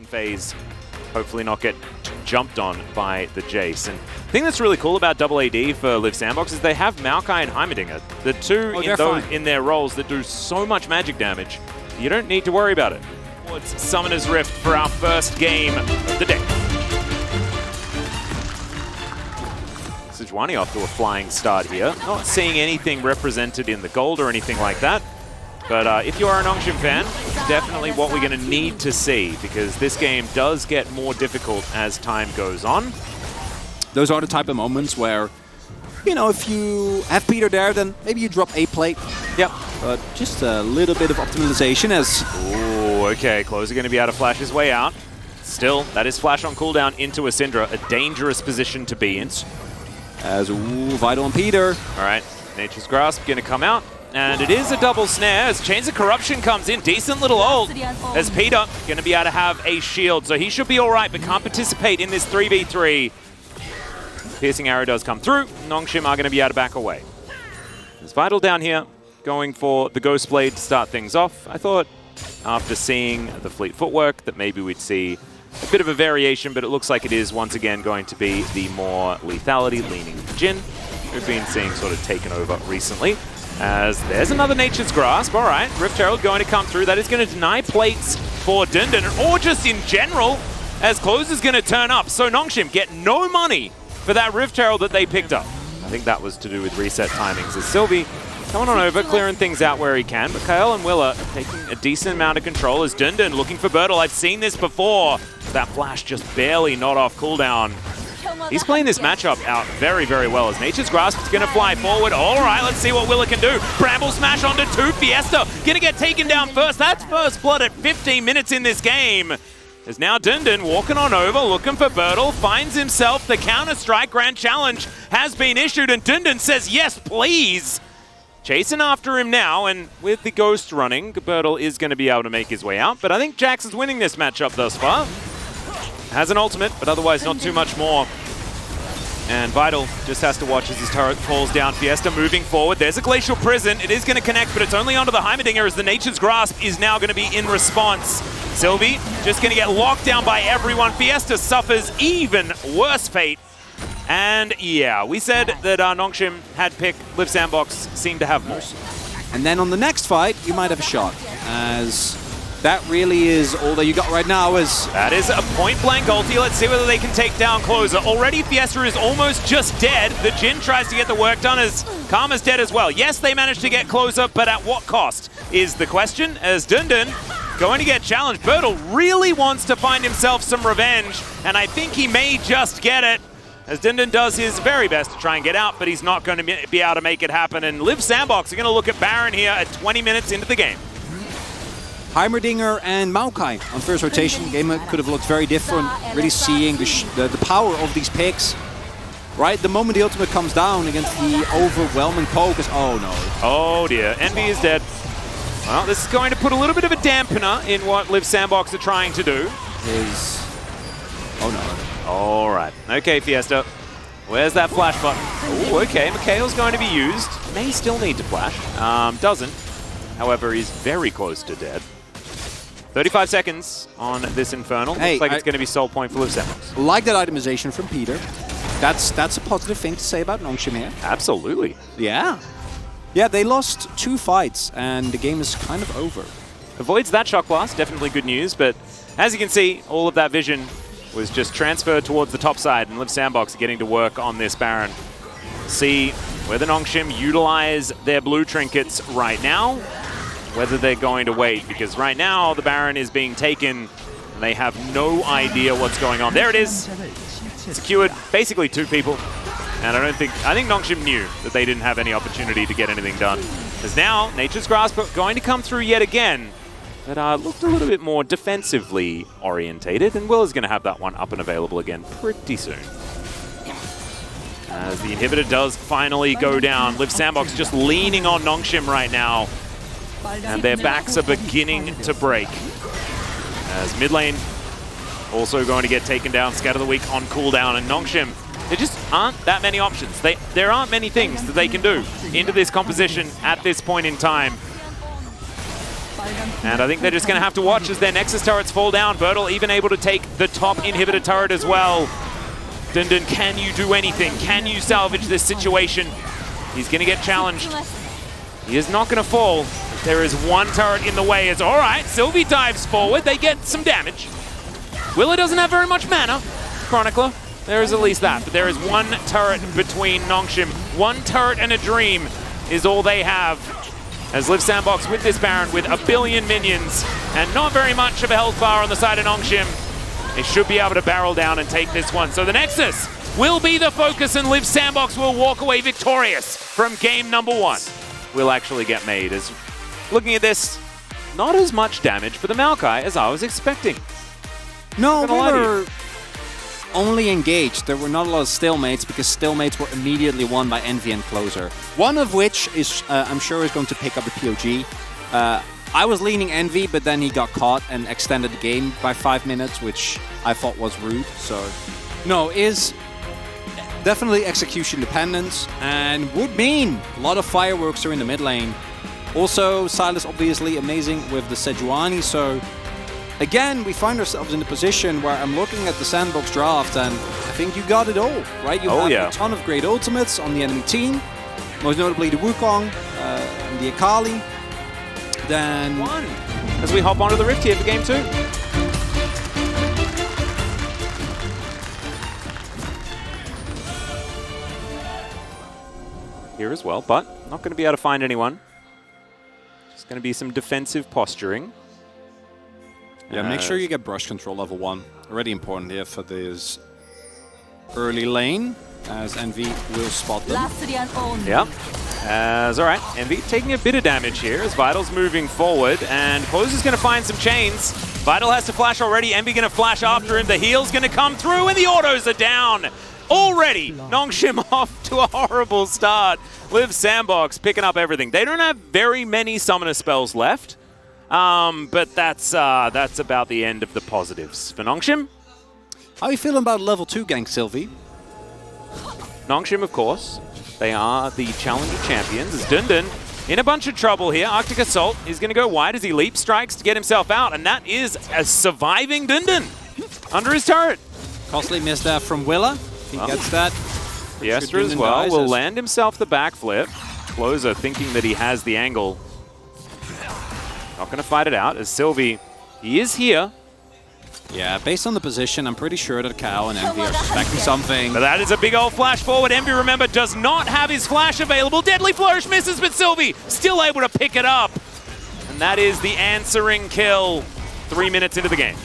phase, hopefully not get jumped on by the Jace. And the thing that's really cool about Double AD for Live Sandbox is they have Maokai and Heimerdinger, the two in their roles that do so much magic damage. You don't need to worry about it. It's Summoner's Rift for our first game of the day. Match21 off to a flying start here. Not seeing anything represented in the gold or anything like that. But if you are a Nongshim fan, definitely what we're going to need to see, because this game does get more difficult as time goes on. Those are the type of moments where, you know, if you have Peter there, then maybe you drop a plate. Yep. But just a little bit of optimization as... Ooh, okay. Closer going to be able to flash his way out. Still, that is flash on cooldown into a Syndra, a dangerous position to be in. As Vital and Peter. All right, Nature's Grasp going to come out. And it is a double snare as Chains of Corruption comes in. Decent little ult as Peter going to be able to have a shield. So he should be all right, but can't participate in this 3v3. Piercing Arrow does come through. Nongshim are going to be able to back away. There's Vital down here going for the Ghost Blade to start things off. I thought after seeing the Fleet footwork that maybe we'd see a bit of a variation, but it looks like it is once again going to be the more lethality-leaning Jhin we've been seeing sort of taken over recently. As there's another Nature's Grasp. All right, Rift Herald going to come through. That is going to deny plates for Dundun, or just in general, as Closer's going to turn up. So Nongshim get no money for that Rift Herald that they picked up. I think that was to do with reset timings, as Sylvie coming on over, clearing things out where he can. But Kael and Willa taking a decent amount of control as Dundun looking for Bertle. I've seen this before. That flash just barely not off cooldown. He's playing this matchup out very, very well as Nature's Grasp is going to fly forward. All right, let's see what Willa can do. Bramble Smash onto 2. Fiesta going to get taken down first. That's first blood at 15 minutes in this game. As now Dundun walking on over, looking for Bertle, finds himself the Counter-Strike. Grand Challenge has been issued, and Dundun says, yes, please. Chasing after him now, and with the Ghost running, Bertle is going to be able to make his way out. But I think Jax is winning this matchup thus far. Has an ultimate, but otherwise not too much more. And Vital just has to watch as his turret falls down. Fiesta moving forward. There's a Glacial Prison. It is going to connect, but it's only onto the Heimerdinger as the Nature's Grasp is now going to be in response. Sylvie just going to get locked down by everyone. Fiesta suffers even worse fate. And yeah, we said that Nongshim had pick. Live Sandbox seemed to have more. And then on the next fight, you might have a shot, as that really is all that you got right now. That is a point-blank ulti. Let's see whether they can take down Closer. Already Fiesta is almost just dead. The Jhin tries to get the work done as Karma's dead as well. Yes, they managed to get Closer, but at what cost is the question, as Dundun going to get challenged. Bertle really wants to find himself some revenge, and I think he may just get it, as Dundun does his very best to try and get out, but he's not going to be able to make it happen. And Live Sandbox are going to look at Baron here at 20 minutes into the game. Heimerdinger and Maokai on first rotation. Game could have looked very different. Really seeing the power of these picks. Right, the moment the ultimate comes down against the overwhelming focus. Oh no. Oh dear, Envy is dead. Well, this is going to put a little bit of a dampener in what Live Sandbox are trying to do. Oh no. All right. Okay, Fiesta. Where's that flash button? Oh, okay. Mikhail's going to be used. May still need to flash. Doesn't. However, he's very close to dead. 35 seconds on this Infernal. Hey, looks like it's going to be soul point for Live Sandbox. Like that itemization from Peter. That's a positive thing to say about Nongshim here. Absolutely. Yeah. Yeah, they lost 2 fights, and the game is kind of over. Avoids that shock blast. Definitely good news. But as you can see, all of that vision was just transferred towards the top side, and Live Sandbox are getting to work on this Baron. See whether Nongshim utilize their blue trinkets right now, whether they're going to wait, because right now the Baron is being taken and they have no idea what's going on. There it is. Secured basically 2 people. And I think Nongshim knew that they didn't have any opportunity to get anything done. As now Nature's Grasp going to come through yet again, but looked a little bit more defensively orientated, and Will is going to have that one up and available again pretty soon. As the inhibitor does finally go down, Live Sandbox just leaning on Nongshim right now, and their backs are beginning to break. As mid lane also going to get taken down, Scatter the Weak on cooldown, and Nongshim, there just aren't that many options. There aren't many things that they can do into this composition at this point in time. And I think they're just going to have to watch as their Nexus turrets fall down. Bertel even able to take the top inhibitor turret as well. Dundun, can you do anything? Can you salvage this situation? He's going to get challenged. He is not going to fall. There is one turret in the way. It's all right. Sylvie dives forward. They get some damage. Willa doesn't have very much mana. Chronicler, there is at least that. But there is one turret between Nongshim. One turret and a dream is all they have. As Liv Sandbox with this Baron with a billion minions and not very much of a health bar on the side of Nongshim. They should be able to barrel down and take this one. So the Nexus will be the focus and Liv Sandbox will walk away victorious from game number 1. Will actually get made. As looking at this, not as much damage for the Maokai as I was expecting. No, we were only engaged. There were not a lot of stalemates because stalemates were immediately won by Envy and Closer. One of which is, I'm sure, is going to pick up the POG. I was leaning Envy, but then he got caught and extended the game by 5 minutes, which I thought was rude. So, no, is definitely execution dependent and would mean a lot of fireworks are in the mid lane. Also, Silas obviously amazing with the Sejuani, so again, we find ourselves in a position where I'm looking at the Sandbox draft and I think you got it all, right? You have a ton of great ultimates on the enemy team, most notably the Wukong, and the Akali. Then as we hop onto the Rift here for game 2. Here as well, but not going to be able to find anyone. Just going to be some defensive posturing. Yeah, make sure you get brush control level 1. Already important here for this early lane, as Envy will spot them. Yeah. All right, Envy taking a bit of damage here as Vital's moving forward, and Closer's going to find some chains. Vital has to flash already, Envy going to flash after him, the heal's going to come through, and the autos are down. Already, Nongshim off to a horrible start. Liv Sandbox picking up everything. They don't have very many summoner spells left, but that's about the end of the positives. For Nongshim? How are you feeling about level 2 gank, Sylvie? Nongshim, of course. They are the challenger champions. As Dundun in a bunch of trouble here. Arctic Assault is going to go wide as he leap strikes to get himself out, and that is a surviving Dundun under his turret. Costly missed that from Willa. He gets that. Fiesta as well will land himself the backflip. Closer thinking that he has the angle. Not going to fight it out as Sylvie, he is here. Yeah, based on the position, I'm pretty sure that Cow and Envy are suspecting something. But that is a big old flash forward. Envy, remember, does not have his flash available. Deadly Flourish misses, but Sylvie still able to pick it up. And that is the answering kill 3 minutes into the game.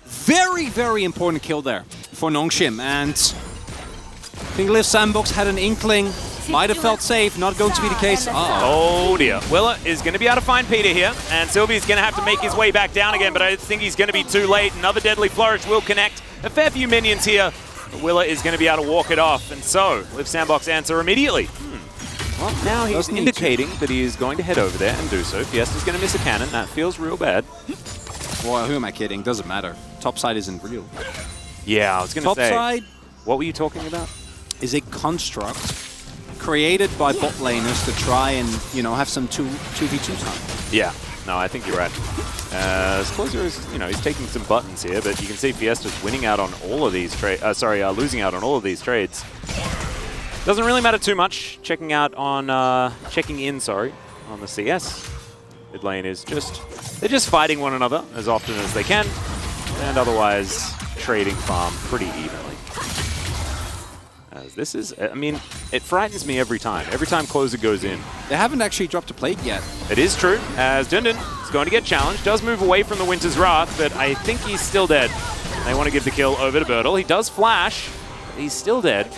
Very, very important kill there for Nongshim. And I think Liv Sandbox had an inkling. Might have felt safe, not going to be the case. Oh dear. Willa is going to be able to find Peter here, and Sylvie's going to have to make his way back down again, but I think he's going to be too late. Another Deadly Flourish will connect. A fair few minions here. Willa is going to be able to walk it off, and so Liv Sandbox answer immediately. Well, now he's indicating that he is going to head over there and do so. Fiesta's going to miss a cannon. That feels real bad. Well, who am I kidding? Doesn't matter. Topside isn't real. Yeah, I was going to say. Topside, what were you talking about? Is a construct created by bot laners to try and, you know, have some 2v2 time. Yeah, no, I think you're right. Closer is, you know, he's taking some buttons here, but you can see Fiesta's winning out on all of these trades. Losing out on all of these trades. Doesn't really matter too much. Checking in on the CS. Mid lane is they're just fighting one another as often as they can, and otherwise trading farm pretty evenly. As this is, I mean, it frightens me every time. Every time Closer goes in. They haven't actually dropped a plate yet. It is true, as Dundun is going to get challenged. Does move away from the Winter's Wrath, but I think he's still dead. They want to give the kill over to Bertel. He does flash, but he's still dead.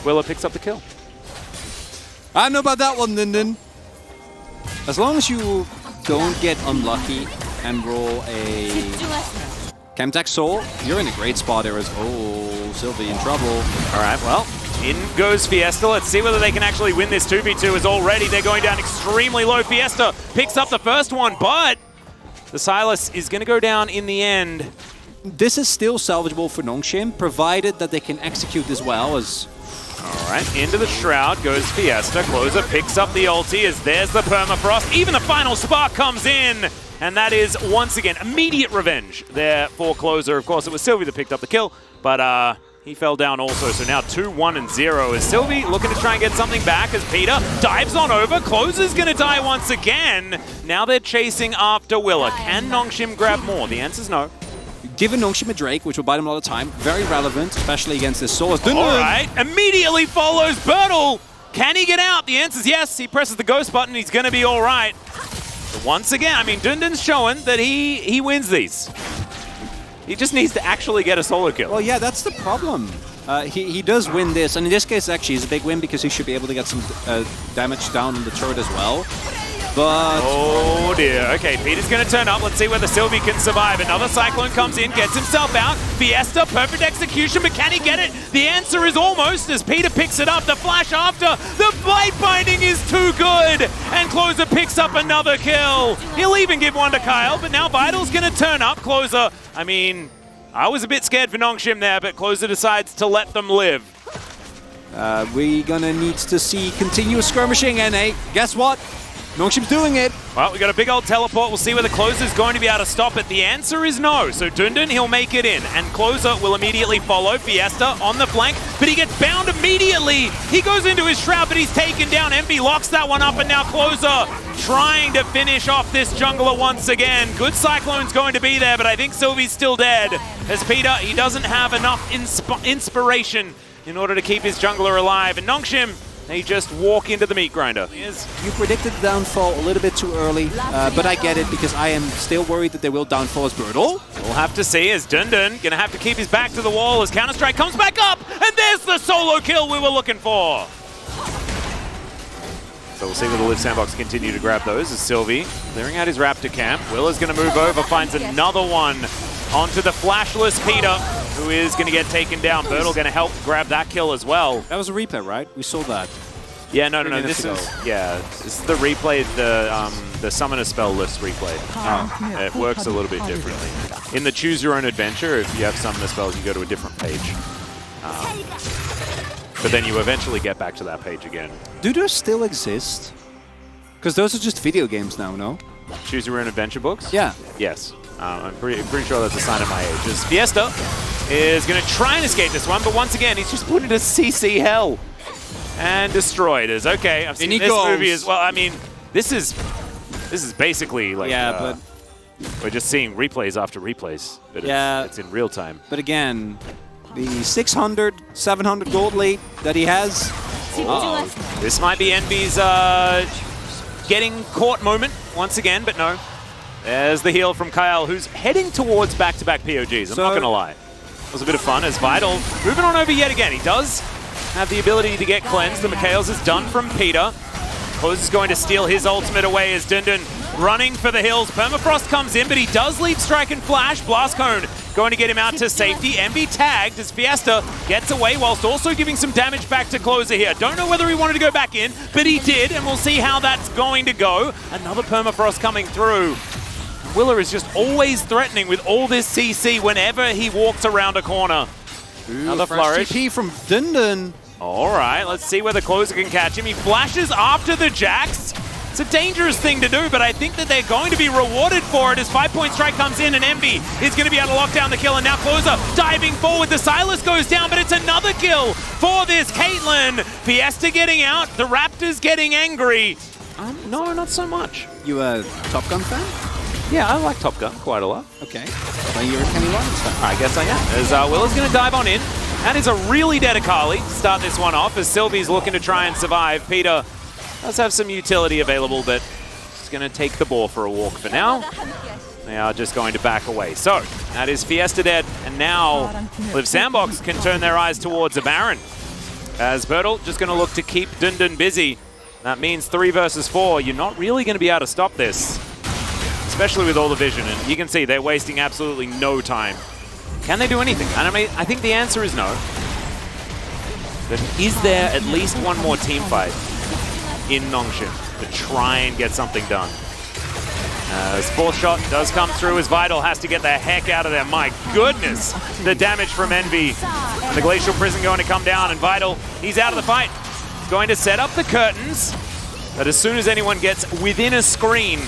Willa picks up the kill. I don't know about that one, Dundun. As long as you don't get unlucky and roll a Chemtech Soul, you're in a great spot there as Sylvie in trouble. All right, well, in goes Fiesta. Let's see whether they can actually win this 2v2 as already they're going down extremely low. Fiesta picks up the first one, but the Silas is going to go down in the end. This is still salvageable for Nongshim, provided that they can execute this well, as All right, into the Shroud goes Fiesta. Closer picks up the ulti as there's the permafrost. Even the final spark comes in. And that is, once again, immediate revenge there for Closer. Of course, it was Sylvie that picked up the kill, but he fell down also. So now 2-1-0 is Sylvie looking to try and get something back as Peter dives on over. Closer's going to die once again. Now they're chasing after Willa. Can Nongshim grab more? The answer's no. Given Nongshim a Drake, which will buy them a lot of time, very relevant, especially against this Source. All right, immediately follows Bertel. Can he get out? The answer's yes. He presses the ghost button. He's going to be all right. But once again, I mean, Dundun's showing that he wins these. He just needs to actually get a solo kill. Well, yeah, that's the problem. He does win this, and in this case, actually, it's a big win because he should be able to get some damage down on the turret as well. But... oh dear. Okay, Peter's going to turn up. Let's see whether Sylvie can survive. Another Cyclone comes in, gets himself out. Fiesta, perfect execution, but can he get it? The answer is almost as Peter picks it up. The flash after. The blade binding is too good. And Closer picks up another kill. He'll even give one to Kyle, but now Vital's going to turn up. Closer, I mean, I was a bit scared for Nongshim there, but Closer decides to let them live. We're going to need to see continuous skirmishing, and hey, guess what? Nongshim's doing it. Well, we got a big old teleport. We'll see whether Closer's going to be able to stop it. The answer is no. So Dundun, he'll make it in. And Closer will immediately follow Fiesta on the flank, but he gets bound immediately. He goes into his Shroud, but he's taken down. Envy locks that one up, and now Closer trying to finish off this jungler once again. Good Cyclone's going to be there, but I think Sylvie's still dead. As Peter, he doesn't have enough inspiration in order to keep his jungler alive. And Nongshim, they just walk into the meat grinder. You predicted the downfall a little bit too early, but I get it because I am still worried that they will downfall as Bertel. We'll have to see as Dundun gonna have to keep his back to the wall as Counter-Strike comes back up, and there's the solo kill we were looking for. So we'll see whether the Live Sandbox continue to grab those as Sylvie clearing out his Raptor camp. Willa's gonna move over, finds another one onto the flashless Peter, who is going to get taken down. Bertel going to help grab that kill as well. That was a replay, right? We saw that. Yeah, no. This is the replay, the Summoner Spell list replay. Oh. It works a little bit differently. In the Choose Your Own Adventure, if you have Summoner Spells, you go to a different page. But then you eventually get back to that page again. Do those still exist? Because those are just video games now, no? Choose Your Own Adventure books? Yeah. Yes. I'm pretty sure that's a sign of my age. As Fiesta is going to try and escape this one, but once again, he's just put into CC hell and destroyed. As okay, I've seen this movie as well. I mean, this is basically like but we're just seeing replays after replays, but it's in real time. But again, the 600, 700 gold lead that he has. This might be Envy's getting caught moment once again, but no. There's the heal from Kyle, who's heading towards back-to-back POGs. I'm not going to lie. It was a bit of fun as Vital moving on over yet again. He does have the ability to get cleansed. The Mikhails is done from Peter. Close is going to steal his ultimate away as Dundun running for the hills. Permafrost comes in, but he does leave Strike and Flash. Blast Cone going to get him out to safety. Envy tagged as Fiesta gets away whilst also giving some damage back to Closer here. Don't know whether he wanted to go back in, but he did, and we'll see how that's going to go. Another Permafrost coming through. Willa is just always threatening with all this CC whenever he walks around a corner. Another flourish. TP from Dundun. All right, let's see whether Closer can catch him. He flashes after the Jax. It's a dangerous thing to do, but I think that they're going to be rewarded for it as 5-point strike comes in and Envy is going to be able to lock down the kill. And now Closer diving forward. The Silas goes down, but it's another kill for this Caitlyn. Fiesta getting out. The Raptors getting angry. No, not so much. You a Top Gun fan? Yeah, I like Top Gun quite a lot. Okay. Well, you're a Kenny Rogers fan. I guess I am. As Willa's going to dive on in. That is a really dead Akali to start this one off as Sylvie's looking to try and survive. Peter does have some utility available, but he's going to take the ball for a walk for now. They are just going to back away. So, that is Fiesta dead, and now Live Sandbox can turn their eyes towards a Baron. As Bertel just going to look to keep Dundun busy. That means 3 versus 4. You're not really going to be able to stop this, especially with all the vision. And you can see they're wasting absolutely no time. Can they do anything? I mean, I think the answer is no. But is there at least one more team fight in Nongshim to try and get something done? As fourth shot does come through as Vital has to get the heck out of there. My goodness, the damage from Envy. And the Glacial Prison going to come down, and Vital, he's out of the fight. He's going to set up the curtains, but as soon as anyone gets within a screen,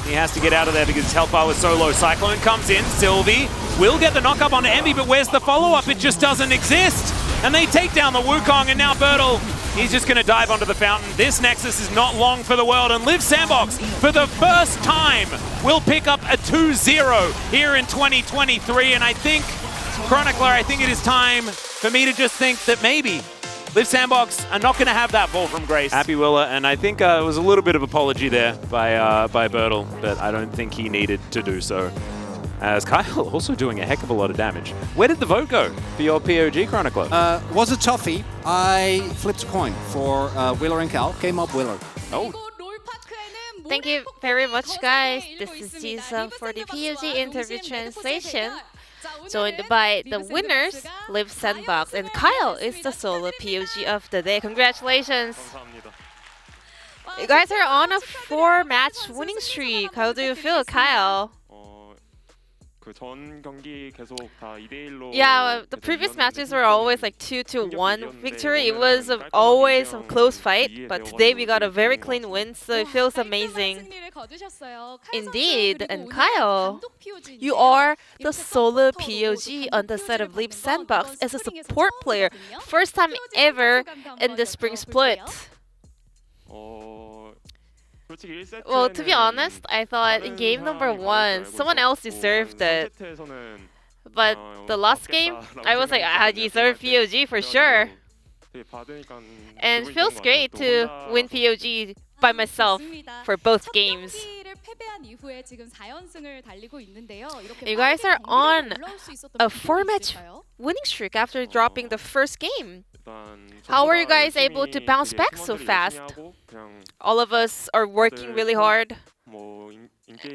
he has to get out of there because his health bar was so low. Cyclone comes in, Sylvie will get the knock-up onto Envy, but where's the follow-up? It just doesn't exist. And they take down the Wukong, and now Bertel, he's just going to dive onto the fountain. This Nexus is not long for the world, and Live Sandbox, for the first time, will pick up a 2-0 here in 2023. And I think, Chronicler, I think it is time for me to just think that maybe Live Sandbox are not going to have that ball from Grace. Happy Willa, and I think it was a little bit of apology there by Bertel, but I don't think he needed to do so. As Kyle also doing a heck of a lot of damage. Where did the vote go for your POG, Chronicler? Was a toughie. I flipped a coin for Willer and Cal. Came up Willer. Oh. Thank you very much, guys. This is Jisa for the POG interview translation. Joined by the winners, Live Sandbox, and Kyle is the solo POG of the day. Congratulations. You guys are on a 4-match winning streak. How do you feel, Kyle? Yeah, the previous matches were always like 2-1 victory. It was always a close fight, but today we got a very clean win, so it feels amazing. Indeed, and Kyle, you are the solo POG on the set of Live Sandbox as a support player. First time ever in the spring split. Well, to be honest, I thought in game number 1, someone else deserved it. But the last game, I was like, I deserve POG for sure. And it feels great to win POG by myself for both games. You guys are on a 4-match winning streak after dropping the first game. How were you guys able to bounce back so fast? All of us are working really hard.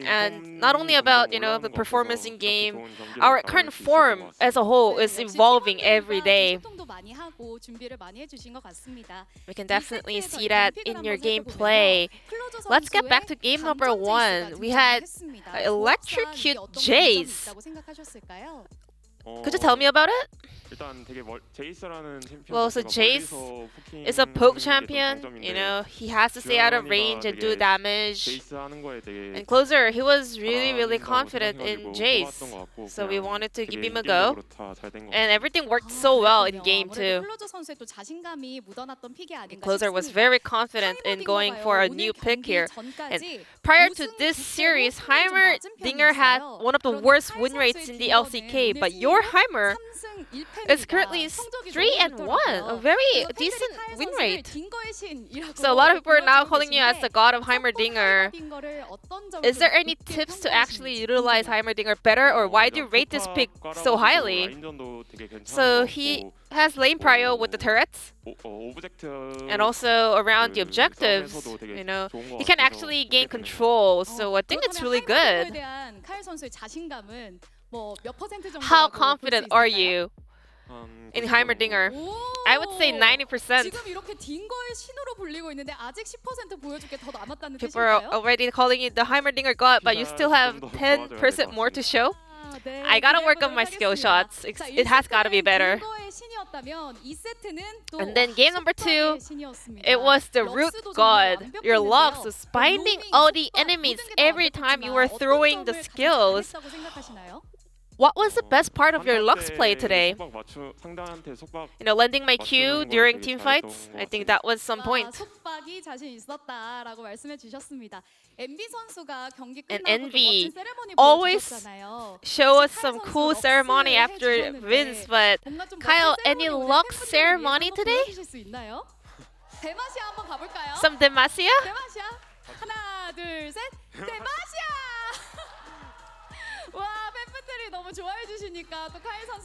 And not only about, the performance in game, our current form as a whole is evolving every day. We can definitely see that in your gameplay. Let's get back to game number 1. We had Electrocute Jace. Could you tell me about it? Well, so Jace is a poke champion. He has to stay out of range and do damage. And closer, he was really confident in Jace. So we wanted to give him a go. And everything worked so well in game 2. And closer was very confident in going for a new pick here. And prior to this series, Heimerdinger had one of the worst win rates in the LCK. But your Heimer is currently 3-1, a very decent win rate. So a lot of people are now calling you as the god of Heimerdinger. Is there any tips to actually utilize Heimerdinger better, or why do you rate this pick so highly? So he has lane prio with the turrets, and also around the objectives. He can actually gain control, so I think it's really good. How confident are you in Heimerdinger? I would say 90%. People are already calling you the Heimerdinger god, but you still have 10% more to show. I gotta work on my skill shots. It has gotta be better. And then game number 2, it was the root god. Your Lux was binding all the enemies every time you were throwing the skills. What was the best part of your Lux play today? Lending my Q during team fights? I think that was some point. And Envy always show us some cool ceremony after wins, but Kyle, any Lux ceremony today? Some Demacia?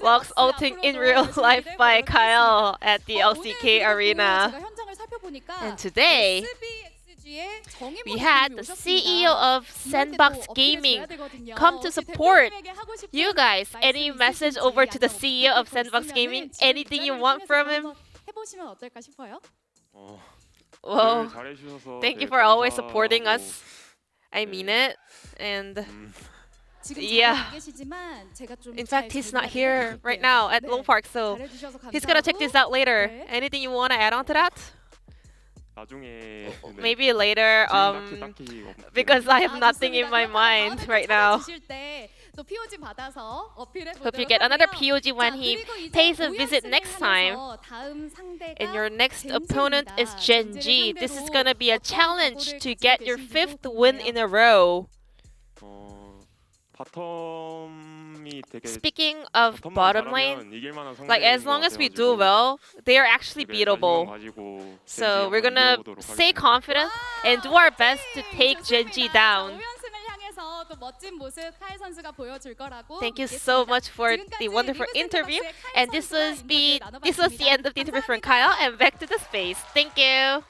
Lux ulting in real life by Kyle at the LCK arena. And today, we had the CEO of Sandbox Gaming come to support you guys. Any message over to the CEO of Sandbox Gaming? Anything you want from him? Well, thank you for always supporting us. I mean it. And yeah. In fact, he's not here right now at Lone Park, so he's gonna check this out later. Anything you want to add on to that? Maybe later, because I have nothing in my mind right now. Hope you get another POG when he pays a visit next time. And your next opponent is Gen G. This is gonna be a challenge to get your 5th win in a row. Speaking of bottom lane, like as long as we do well, they are actually beatable. So we're gonna stay confident and do our best to take Gen G down. Thank you so much for the wonderful interview. And this was the end of the interview from Kyle, and back to the space. Thank you.